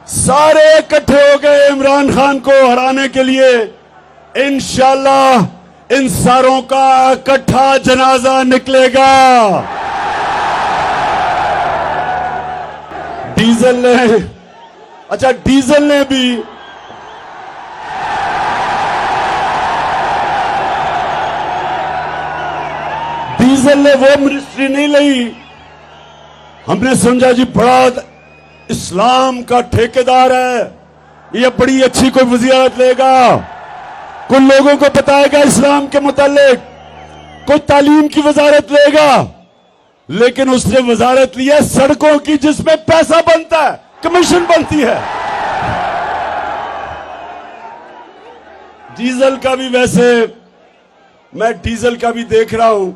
सारे इकट्ठे हो गए इमरान खान को हराने के लिए। इंशाअल्लाह इन सारों का इकट्ठा जनाजा निकलेगा। डीजल ने वो मिनिस्ट्री नहीं ली। हमने समझा जी बड़ा इस्लाम का ठेकेदार है, ये बड़ी अच्छी कोई वज़ीरत लेगा, कुछ लोगों को बताएगा इस्लाम के मुतालिक, कोई तालीम की वजारत लेगा। लेकिन उसने वजारत ली है सड़कों की, जिसमें पैसा बनता है, कमीशन बनती है। डीजल का भी, वैसे मैं डीजल का भी देख रहा हूं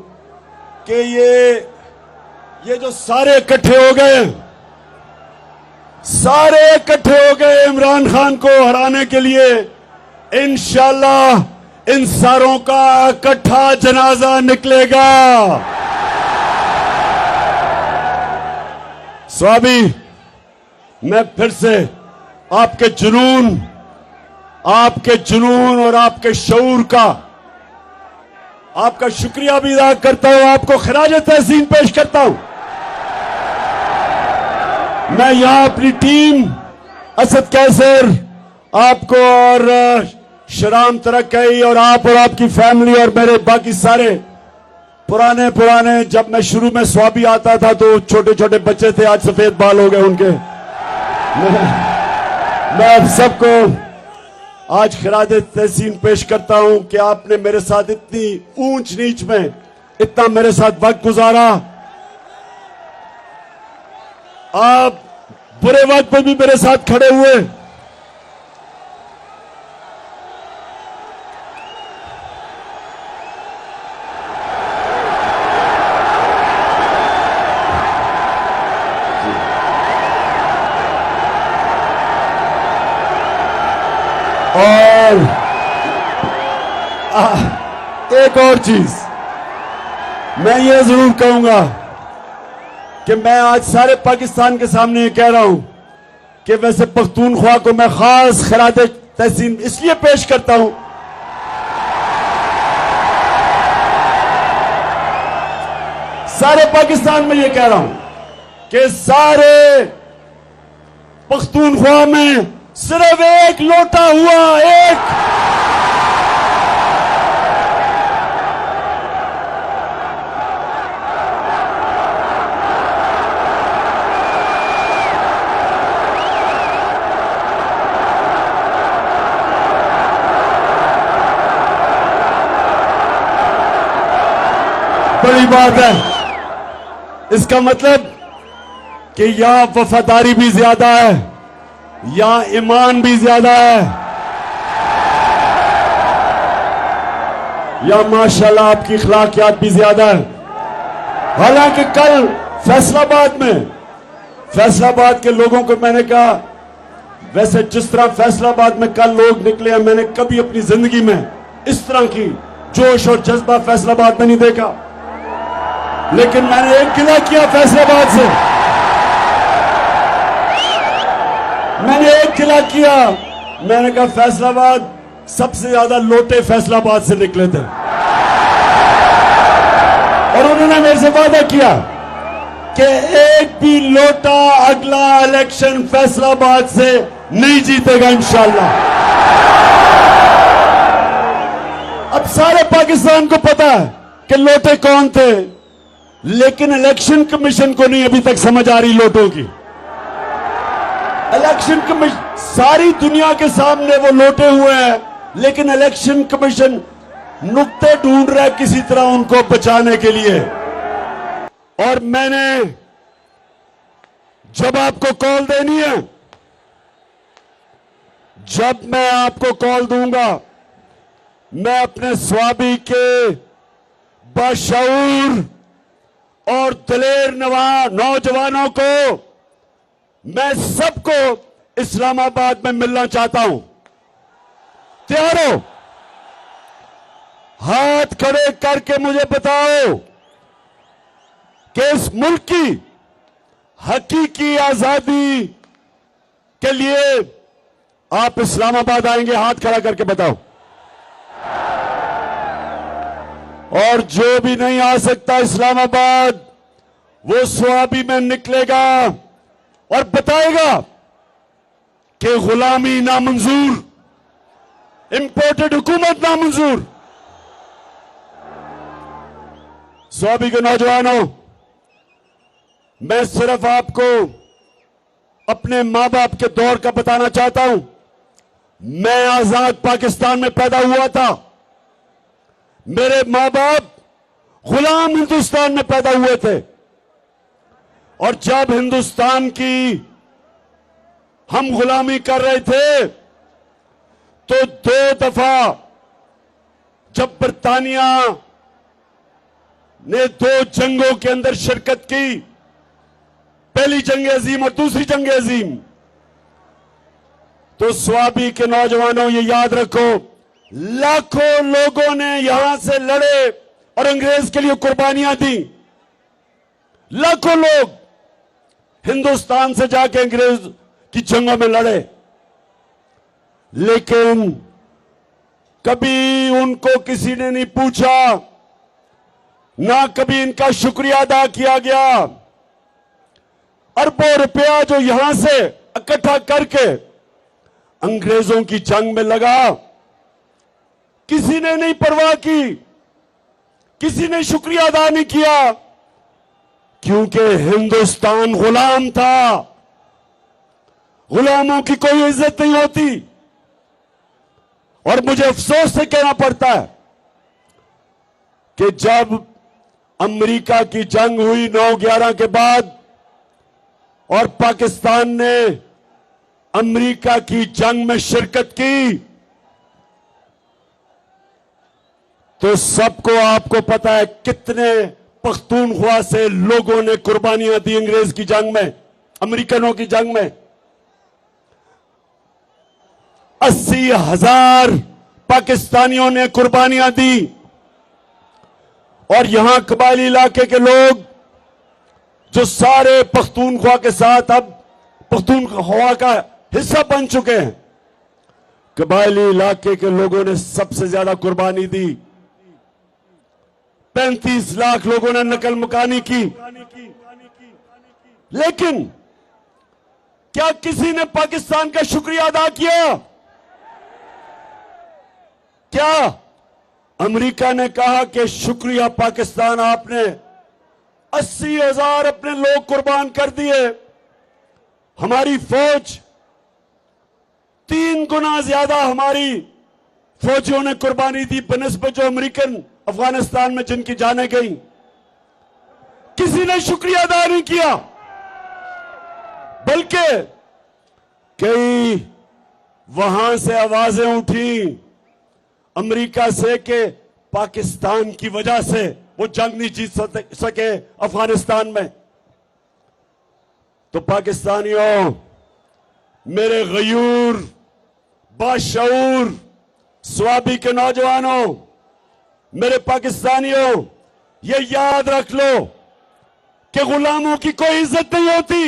कि ये जो सारे इकट्ठे हो गए इमरान खान को हराने के लिए। इंशाअल्लाह इन सारों का इकट्ठा जनाजा निकलेगा। स्वामी, मैं फिर से आपके जुनून और आपके शऊर का आपका शुक्रिया भी अदा करता हूं, आपको खराज तहसीन पेश करता हूं। मैं यहां अपनी टीम असद कैसर, आपको और शराम तरक्की और आपकी फैमिली और मेरे बाकी सारे पुराने, जब मैं शुरू में स्वाबी आता था तो छोटे छोटे बच्चे थे, आज सफेद बाल हो गए उनके। मैं आप सबको आज खराज तहसीन पेश करता हूं कि आपने मेरे साथ इतनी ऊंच नीच में इतना मेरे साथ वक्त गुजारा। आप बुरे वक्त पे भी मेरे साथ खड़े हुए। और एक और चीज मैं ये जरूर कहूंगा कि मैं आज सारे पाकिस्तान के सामने ये कह रहा हूं कि वैसे पख्तूनख्वा को मैं खास खराज तहसीन इसलिए पेश करता हूं, सारे पाकिस्तान में ये कह रहा हूं कि सारे पख्तूनख्वा में सिर्फ एक लोटा हुआ, एक बड़ी बात है। इसका मतलब कि यहां वफादारी भी ज्यादा है, यहां ईमान भी ज्यादा है, या माशाल्लाह आपकी अखलाकियात भी ज्यादा है। हालांकि कल फैसलाबाद के लोगों को मैंने कहा, वैसे जिस तरह फैसलाबाद में कल लोग निकले हैं, मैंने कभी अपनी जिंदगी में इस तरह की जोश और जज्बा फैसलाबाद में नहीं देखा। लेकिन मैंने एक गिला किया फैसलाबाद से, मैंने कहा फैसलाबाद, सबसे ज्यादा लोटे फैसलाबाद से निकले थे। और उन्होंने मेरे से वादा किया कि एक भी लोटा अगला इलेक्शन फैसलाबाद से नहीं जीतेगा इंशाअल्लाह। अब सारे पाकिस्तान को पता है कि लोटे कौन थे, लेकिन इलेक्शन कमीशन को नहीं अभी तक समझ आ रही लोटों की। इलेक्शन कमीशन, सारी दुनिया के सामने वो लोटे हुए हैं, लेकिन इलेक्शन कमीशन नुक्ते ढूंढ रहा है किसी तरह उनको बचाने के लिए। और मैंने जब आपको कॉल देनी है, जब मैं आपको कॉल दूंगा, मैं अपने स्वाबी के बाशऊर और दलेर नौजवानों को, मैं सबको इस्लामाबाद में मिलना चाहता हूं। तैयार हो? हाथ खड़े करके मुझे बताओ कि इस मुल्क की हकीकी आजादी के लिए आप इस्लामाबाद आएंगे? हाथ खड़ा करके बताओ। और जो भी नहीं आ सकता इस्लामाबाद, वो स्वाबी में निकलेगा और बताएगा कि गुलामी नामंजूर, इंपोर्टेड हुकूमत नामंजूर। स्वाबी के नौजवानों, मैं सिर्फ आपको अपने मां बाप के दौर का बताना चाहता हूं। मैं आजाद पाकिस्तान में पैदा हुआ था। मेरे मां बाप गुलाम हिंदुस्तान में पैदा हुए थे। और जब हिंदुस्तान की हम गुलामी कर रहे थे तो 2 दफा जब बरतानिया ने 2 जंगों के अंदर शिरकत की, पहली जंग अजीम और दूसरी जंग अजीम, तो स्वाबी के नौजवानों ये याद रखो, लाखों लोगों ने यहां से लड़े और अंग्रेज के लिए कुर्बानियां दी। लाखों लोग हिंदुस्तान से जाके अंग्रेज की जंगों में लड़े, लेकिन कभी उनको किसी ने नहीं पूछा, ना कभी इनका शुक्रिया अदा किया गया। अरबों रुपया जो यहां से इकट्ठा करके अंग्रेजों की जंग में लगा, किसी ने नहीं परवाह की, किसी ने शुक्रिया अदा नहीं किया, क्योंकि हिंदुस्तान गुलाम था। गुलामों की कोई इज्जत नहीं होती। और मुझे अफसोस से कहना पड़ता है कि जब अमेरिका की जंग हुई 9/11 के बाद और पाकिस्तान ने अमेरिका की जंग में शिरकत की, तो सबको आपको पता है कितने पख्तूनख्वा से लोगों ने कुर्बानियां दी अंग्रेज की जंग में, अमेरिकनों की जंग में। 80,000 पाकिस्तानियों ने कुर्बानियां दी। और यहां कबायली इलाके के लोग जो सारे पख्तूनख्वा के साथ अब पख्तूनख्वा का हिस्सा बन चुके हैं, कबायली इलाके के लोगों ने सबसे ज्यादा कुर्बानी दी। 35 लाख लोगों ने नकल मुकानी की। लेकिन क्या किसी ने पाकिस्तान का शुक्रिया अदा किया? क्या अमेरिका ने कहा कि शुक्रिया पाकिस्तान, आपने 80,000 अपने लोग कुर्बान कर दिए, हमारी फौज 3 गुना ज्यादा हमारी फौजियों ने कुर्बानी दी बनिस्बत जो अमेरिकन अफगानिस्तान में जिनकी जानें गई? किसी ने शुक्रिया अदा नहीं किया, बल्कि कई वहां से आवाजें उठी अमेरिका से कि पाकिस्तान की वजह से वो जंग नहीं जीत सके अफगानिस्तान में। तो पाकिस्तानियों, मेरे गयूर बाशऊर स्वाबी के नौजवानों, मेरे पाकिस्तानियों, ये याद रख लो कि गुलामों की कोई इज्जत नहीं होती।